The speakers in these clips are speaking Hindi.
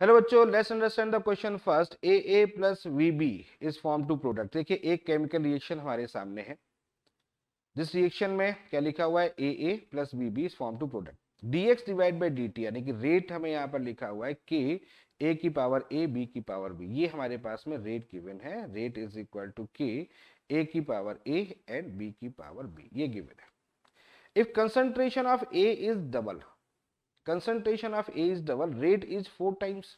हेलो बच्चों, let's understand the question first. A plus VB is form to product. देखिए एक केमिकल रिएक्शन हमारे सामने है. जिस रिएक्शन में क्या लिखा हुआ है, A plus VB is form to product. dx divide by dt, यानी कि रेट हमें यहाँ पर लिखा हुआ है k a की पावर a b की पावर b. ये हमारे पास में रेट गिवन है. Rate is equal to k a की पावर a एंड b की पावर b. ये गिवन है. If concentration of a is double, concentration of A is double, rate is 4 times.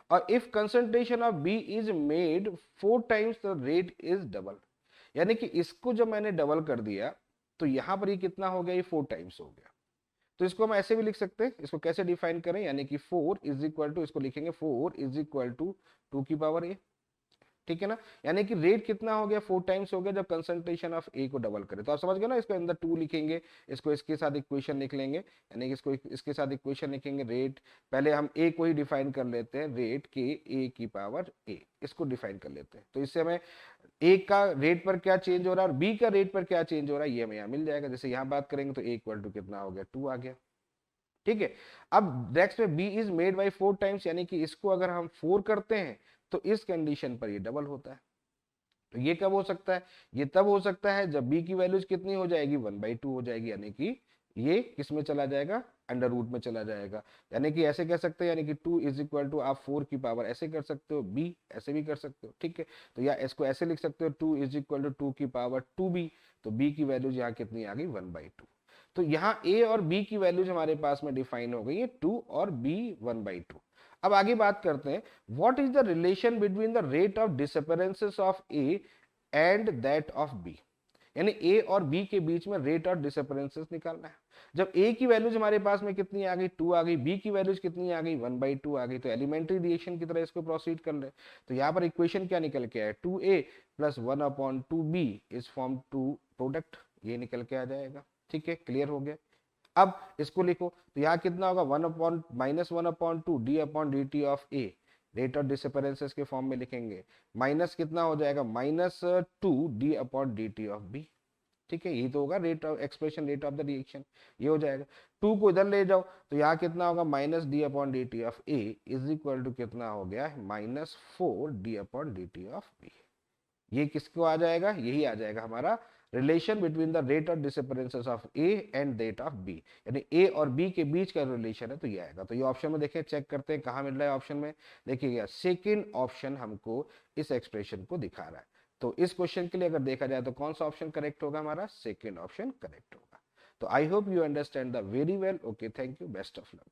और if concentration of B is made 4 times, the rate is double. यानी कि इसको जब मैंने डबल कर दिया तो यहां पर ये कितना हो गया, ये 4 टाइम्स हो गया. तो इसको हम ऐसे भी लिख सकते हैं. इसको कैसे डिफाइन करें, यानी कि 4 इज इक्वल टू, इसको लिखेंगे 4 इज इक्वल टू 2 की पावर a. ठीक है ना. यानी कि रेट कितना हो गया, 4 टाइम्स हो गया जब कंसंट्रेशन ऑफ ए को डबल करें. तो आप समझ गए ना. इसके अंदर 2 लिखेंगे, इसको इसके साथ इक्वेशन लिख लेंगे, यानी कि इसको इसके साथ इक्वेशन लिखेंगे. रेट पहले हम ए को ही डिफाइन कर लेते हैं. रेट के ए की पावर ए, इसको डिफाइन कर लेते हैं. तो इससे हमें ए का रेट पर क्या चेंज हो रहा है और बी का रेट पर क्या चेंज हो रहा है ये हमें यहाँ मिल जाएगा. जैसे यहाँ बात करेंगे तो ए इक्वल टू कितना हो गया, 2 आ गया. ठीक है. अब नेक्स्ट में B is made by 4 times, यानी कि इसको अगर हम 4 करते हैं तो इस कंडीशन पर ये डबल होता है. तो ये कब हो सकता है, ये तब हो सकता है जब b की वैल्यूज कितनी हो जाएगी, 1/2 हो जाएगी. यानी कि ये किस में चला जाएगा, अंडर रूट में चला जाएगा. यानी कि ऐसे कह सकते हैं, यानी कि 2 इज इक्वल टू, आप 4 की पावर ऐसे कर सकते हो, b ऐसे भी कर सकते हो. ठीक है. तो या इसको ऐसे लिख सकते हो, 2 इज इक्वल टू 2 की पावर 2b. तो b की वैल्यूज यहाँ कितनी आ गई, 1/2. तो यहाँ a और b की वैल्यूज हमारे पास में डिफाइन हो गई है, 2 और b 1/2. अब आगे बात करते हैं, what is the relation between the rate of disappearances of A and that of B. यानी ए और बी के बीच में रेट ऑफ डिसअपीयरेंसेस निकालना है. जब ए की वैल्यूज हमारे पास में कितनी आ गई, 2 आ गई, बी की वैल्यूज कितनी आ गई, 1/2 आ गई. तो एलिमेंट्री रिएक्शन की तरह इसको प्रोसीड कर ले. तो यहाँ पर इक्वेशन क्या निकल के आया, 2a plus 1/2b is form to product. ये निकल के आ जाएगा. ठीक है, क्लियर हो गया. अब इसको लिखो तो यहाँ कितना होगा, -1/2 d/dt of A, rate of disappearances के फॉर्म में लिखेंगे. माइनस कितना हो जाएगा, -2 d/dt ऑफ बी. ठीक है, यही तो होगा rate of expression, rate of the reaction. ये हो जाएगा. 2 को इधर ले जाओ तो यहाँ कितना होगा, -d/dt of A is equal to कितना हो गया, -4 d/dt ऑफ बी. ये किसको आ जाएगा, यही आ जाएगा हमारा relation between the rate of disappearances of A and rate of B. यानी ए और बी के बीच का रिलेशन है. तो ये आएगा. तो ये ऑप्शन में देखिए, चेक करते हैं कहाँ मिल रहा है ऑप्शन में. देखिएगा सेकेंड ऑप्शन हमको इस एक्सप्रेशन को दिखा रहा है. तो इस क्वेश्चन के लिए अगर देखा जाए तो कौन सा ऑप्शन करेक्ट होगा, हमारा सेकेंड ऑप्शन करेक्ट होगा. तो I hope you understand the very well. Okay, thank you, best of luck.